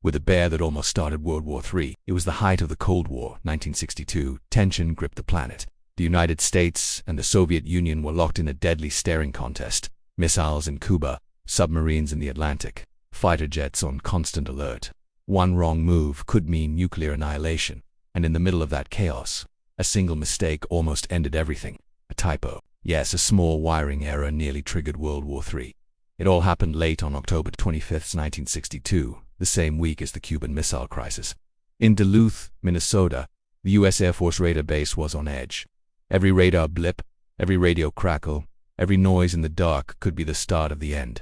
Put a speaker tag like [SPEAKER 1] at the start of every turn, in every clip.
[SPEAKER 1] with a bear that almost started World War III. It was the height of the Cold War, 1962. Tension gripped the planet. The United States and the Soviet Union were locked in a deadly staring contest. Missiles in Cuba, submarines in the Atlantic, fighter jets on constant alert. One wrong move could mean nuclear annihilation, and in the middle of that chaos, a single mistake almost ended everything. A typo. Yes, a small wiring error nearly triggered World War III. It all happened late on October 25, 1962, the same week as the Cuban Missile Crisis. In Duluth, Minnesota, the U.S. Air Force radar base was on edge. Every radar blip, every radio crackle, every noise in the dark could be the start of the end.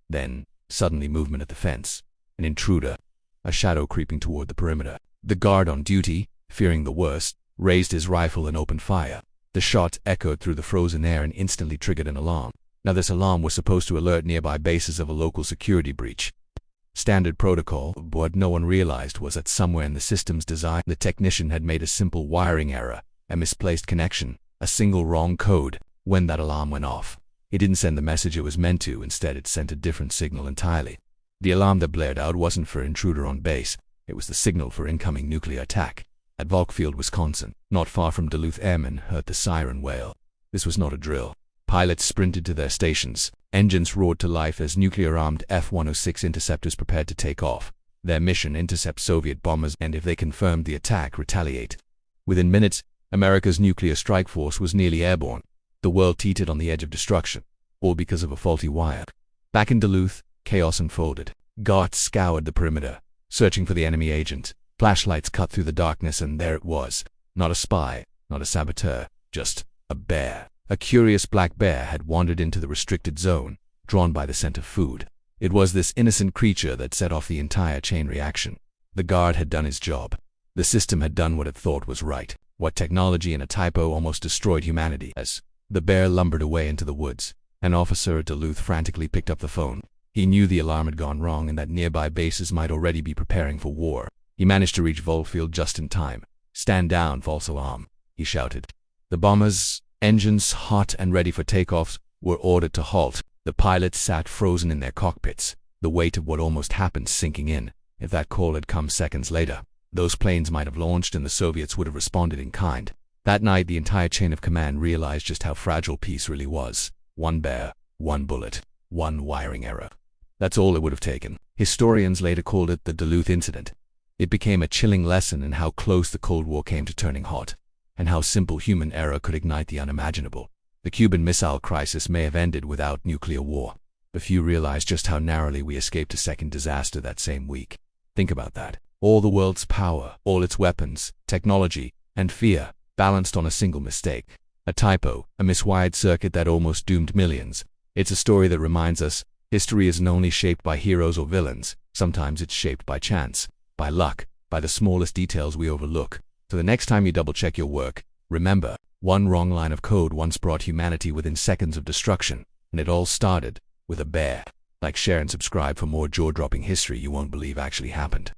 [SPEAKER 1] Then, suddenly movement at the fence. An intruder, a shadow creeping toward the perimeter. The guard on duty, fearing the worst, raised his rifle and opened fire. The shot echoed through the frozen air and instantly triggered an alarm. Now this alarm was supposed to alert nearby bases of a local security breach. Standard protocol, but what no one realized was that somewhere in the system's design, the technician had made a simple wiring error, a misplaced connection, a single wrong code. When that alarm went off, it didn't send the message it was meant to. Instead, it sent a different signal entirely. The alarm that blared out wasn't for intruder on base. It was the signal for incoming nuclear attack. At Volkfield, Wisconsin, not far from Duluth, airmen heard the siren wail. This was not a drill. Pilots sprinted to their stations. Engines roared to life as nuclear-armed F-106 interceptors prepared to take off. Their mission: intercept Soviet bombers and, if they confirmed the attack, retaliate. Within minutes, America's nuclear strike force was nearly airborne. The world teetered on the edge of destruction, all because of a faulty wire. Back in Duluth, chaos unfolded. Guards scoured the perimeter, searching for the enemy agent. Flashlights cut through the darkness, and there it was. Not a spy, not a saboteur, just a bear. A curious black bear had wandered into the restricted zone, drawn by the scent of food. It was this innocent creature that set off the entire chain reaction. The guard had done his job. The system had done what it thought was right. What technology and a typo almost destroyed humanity. As the bear lumbered away into the woods, an officer at Duluth frantically picked up the phone. He knew the alarm had gone wrong and that nearby bases might already be preparing for war. He managed to reach Volkfield just in time. "Stand down, false alarm," he shouted. The bombers, engines hot and ready for takeoffs, were ordered to halt. The pilots sat frozen in their cockpits, the weight of what almost happened sinking in. If that call had come seconds later, those planes might have launched and the Soviets would have responded in kind. That night, the entire chain of command realized just how fragile peace really was. One bear, one bullet, one wiring error. That's all it would have taken. Historians later called it the Duluth incident. It became a chilling lesson in how close the Cold War came to turning hot, and how simple human error could ignite the unimaginable. The Cuban Missile Crisis may have ended without nuclear war, but few realize just how narrowly we escaped a second disaster that same week. Think about that. All the world's power, all its weapons, technology, and fear, balanced on a single mistake. A typo, a miswired circuit that almost doomed millions. It's a story that reminds us, history isn't only shaped by heroes or villains. Sometimes it's shaped by chance, by luck, by the smallest details we overlook. So the next time you double-check your work, remember, one wrong line of code once brought humanity within seconds of destruction, and it all started with a bear. Like, share, and subscribe for more jaw-dropping history you won't believe actually happened.